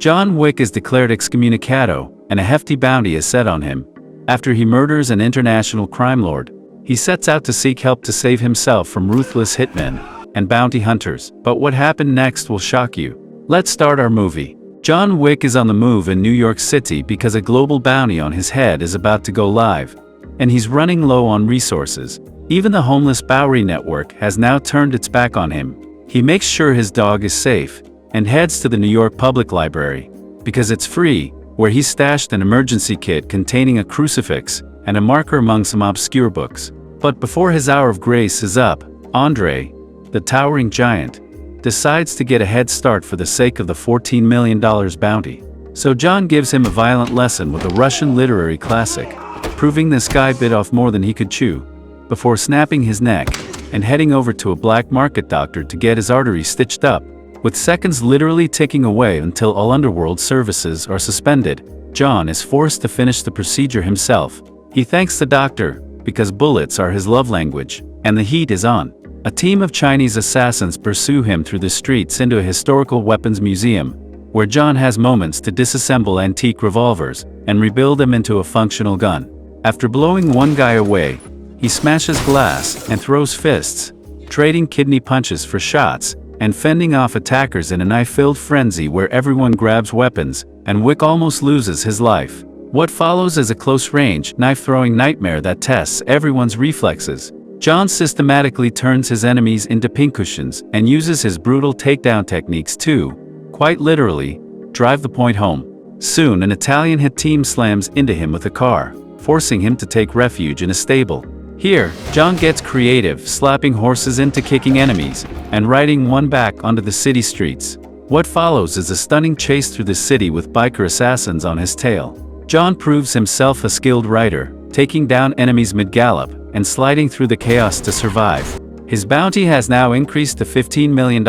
John Wick is declared excommunicado, and a hefty bounty is set on him. After he murders an international crime lord, he sets out to seek help to save himself from ruthless hitmen and bounty hunters. But what happened next will shock you. Let's start our movie. John Wick is on the move in New York City because a global bounty on his head is about to go live, and he's running low on resources. Even the homeless Bowery network has now turned its back on him. He makes sure his dog is safe, and heads to the New York Public Library, because it's free, where he stashed an emergency kit containing a crucifix and a marker among some obscure books. But before his hour of grace is up, Andre, the towering giant, decides to get a head start for the sake of the $14 million bounty. So John gives him a violent lesson with a Russian literary classic, proving this guy bit off more than he could chew, before snapping his neck and heading over to a black market doctor to get his arteries stitched up. With seconds literally ticking away until all underworld services are suspended, John is forced to finish the procedure himself. He thanks the doctor, because bullets are his love language, and the heat is on. A team of Chinese assassins pursue him through the streets into a historical weapons museum, where John has moments to disassemble antique revolvers and rebuild them into a functional gun. After blowing one guy away, he smashes glass and throws fists, trading kidney punches for shots, and fending off attackers in a knife-filled frenzy where everyone grabs weapons, and Wick almost loses his life. What follows is a close-range, knife-throwing nightmare that tests everyone's reflexes. John systematically turns his enemies into pincushions and uses his brutal takedown techniques to, quite literally, drive the point home. Soon an Italian hit team slams into him with a car, forcing him to take refuge in a stable. Here, John gets creative, slapping horses into kicking enemies, and riding one back onto the city streets. What follows is a stunning chase through the city with biker assassins on his tail. John proves himself a skilled rider, taking down enemies mid-gallop, and sliding through the chaos to survive. His bounty has now increased to $15 million.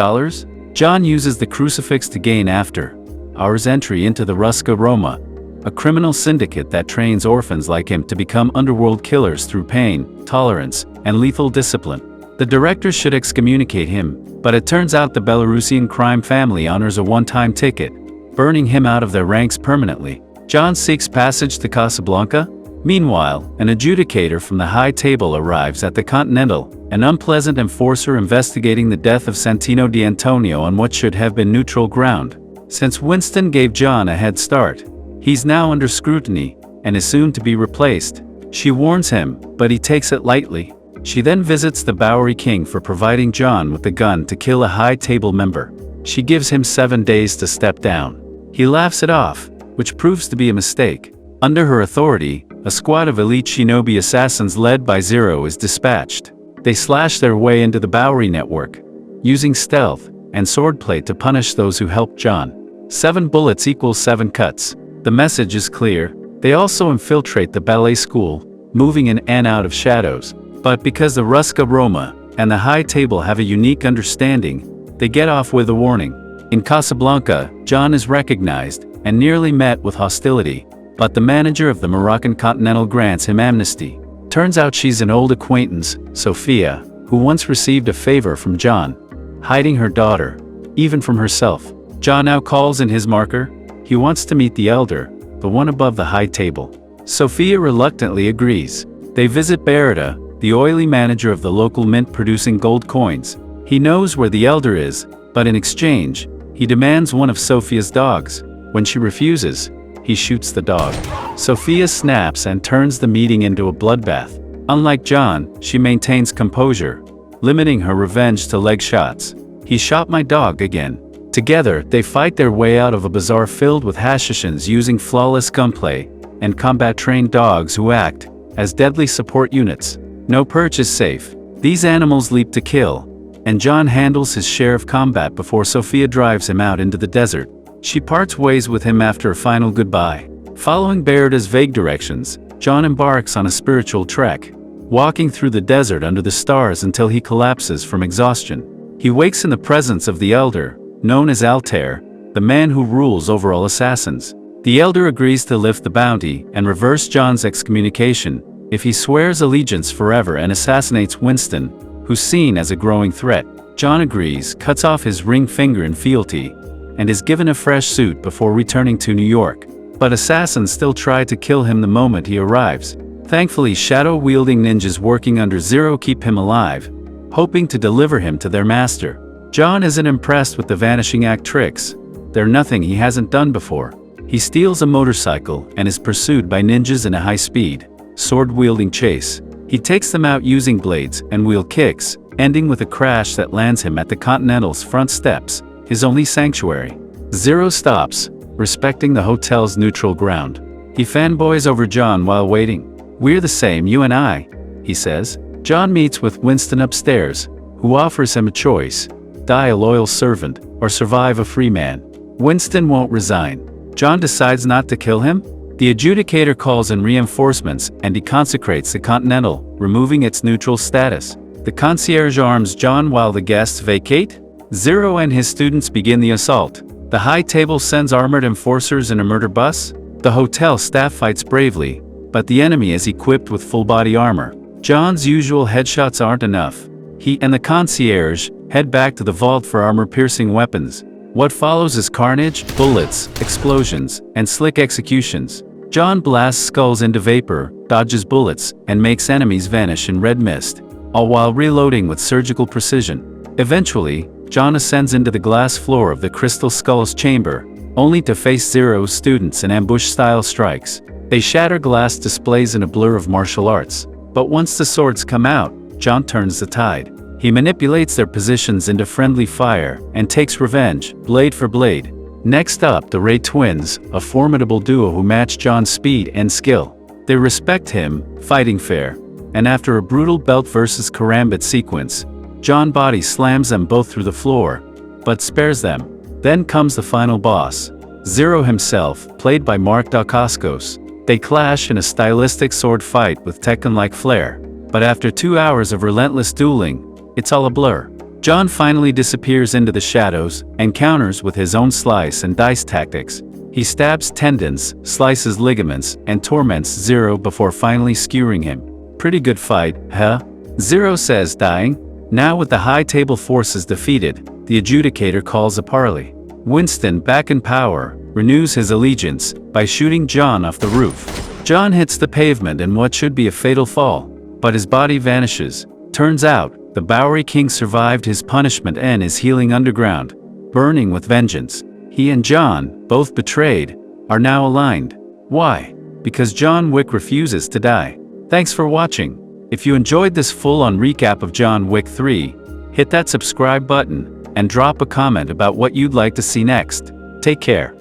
John uses the crucifix to gain after-hours entry into the Rusca Roma, a criminal syndicate that trains orphans like him to become underworld killers through pain, tolerance, and lethal discipline. The director should excommunicate him, but it turns out the Belarusian crime family honors a one-time ticket, burning him out of their ranks permanently. John seeks passage to Casablanca. Meanwhile, an adjudicator from the High Table arrives at the Continental, an unpleasant enforcer investigating the death of Santino D'Antonio on what should have been neutral ground. Since Winston gave John a head start, he's now under scrutiny, and is soon to be replaced. She warns him, but he takes it lightly. She then visits the Bowery King for providing John with the gun to kill a High Table member. She gives him 7 days to step down. He laughs it off, which proves to be a mistake. Under her authority, a squad of elite shinobi assassins led by Zero is dispatched. They slash their way into the Bowery network, using stealth and swordplay to punish those who helped John. 7 bullets equals 7 cuts. The message is clear. They also infiltrate the ballet school, moving in and out of shadows. But because the Rusca Roma and the High Table have a unique understanding, they get off with a warning. In Casablanca, John is recognized and nearly met with hostility, but the manager of the Moroccan Continental grants him amnesty. Turns out she's an old acquaintance, Sophia, who once received a favor from John, hiding her daughter, even from herself. John now calls in his marker. He wants to meet the elder, the one above the High Table. Sophia reluctantly agrees. They visit Beretta, the oily manager of the local mint producing gold coins. He knows where the elder is, but in exchange, he demands one of Sophia's dogs. When she refuses, he shoots the dog. Sophia snaps and turns the meeting into a bloodbath. Unlike John, she maintains composure, limiting her revenge to leg shots. He shot my dog again. Together, they fight their way out of a bazaar filled with Hashishans using flawless gunplay and combat-trained dogs who act as deadly support units. No perch is safe. These animals leap to kill, and John handles his share of combat before Sophia drives him out into the desert. She parts ways with him after a final goodbye. Following Beretta's vague directions, John embarks on a spiritual trek, walking through the desert under the stars until he collapses from exhaustion. He wakes in the presence of the elder, known as Altair, the man who rules over all assassins. The elder agrees to lift the bounty and reverse John's excommunication if he swears allegiance forever and assassinates Winston, who's seen as a growing threat. John agrees, cuts off his ring finger in fealty, and is given a fresh suit before returning to New York. But assassins still try to kill him the moment he arrives. Thankfully, shadow-wielding ninjas working under Zero keep him alive, hoping to deliver him to their master. John isn't impressed with the vanishing act tricks. They're nothing he hasn't done before. He steals a motorcycle and is pursued by ninjas in a high-speed, sword-wielding chase. He takes them out using blades and wheel kicks, ending with a crash that lands him at the Continental's front steps, his only sanctuary. Zero stops, respecting the hotel's neutral ground. He fanboys over John while waiting. "We're the same, you and I," he says. John meets with Winston upstairs, who offers him a choice: die a loyal servant, or survive a free man. Winston won't resign. John decides not to kill him. The adjudicator calls in reinforcements and deconsecrates the Continental, removing its neutral status. The concierge arms John while the guests vacate. Zero and his students begin the assault. The high table sends armored enforcers in a murder bus. The hotel staff fights bravely, but the enemy is equipped with full-body armor. John's usual headshots aren't enough. He and the concierge head back to the vault for armor-piercing weapons. What follows is carnage, bullets, explosions, and slick executions. John blasts skulls into vapor, dodges bullets, and makes enemies vanish in red mist, all while reloading with surgical precision. Eventually, John ascends into the glass floor of the Crystal Skull's chamber, only to face Zero's students in ambush-style strikes. They shatter glass displays in a blur of martial arts. But once the swords come out, John turns the tide. He manipulates their positions into friendly fire and takes revenge, blade for blade. Next up, the Ray twins, a formidable duo who match John's speed and skill. They respect him, fighting fair. And after a brutal belt versus karambit sequence, John body slams them both through the floor, but spares them. Then comes the final boss, Zero himself, played by Mark Dacascos. They clash in a stylistic sword fight with Tekken-like flair. But after 2 hours of relentless dueling, it's all a blur. John finally disappears into the shadows and counters with his own slice and dice tactics. He stabs tendons, slices ligaments, and torments Zero before finally skewering him. Pretty good fight, huh? Zero says, dying. Now with the high table forces defeated, the adjudicator calls a parley. Winston, back in power, renews his allegiance by shooting John off the roof. John hits the pavement in what should be a fatal fall, but his body vanishes. Turns out, the Bowery King survived his punishment and is healing underground, burning with vengeance. He and John, both betrayed, are now aligned. Why? Because John Wick refuses to die. Thanks for watching. If you enjoyed this full-on recap of John Wick 3, hit that subscribe button and drop a comment about what you'd like to see next. Take care.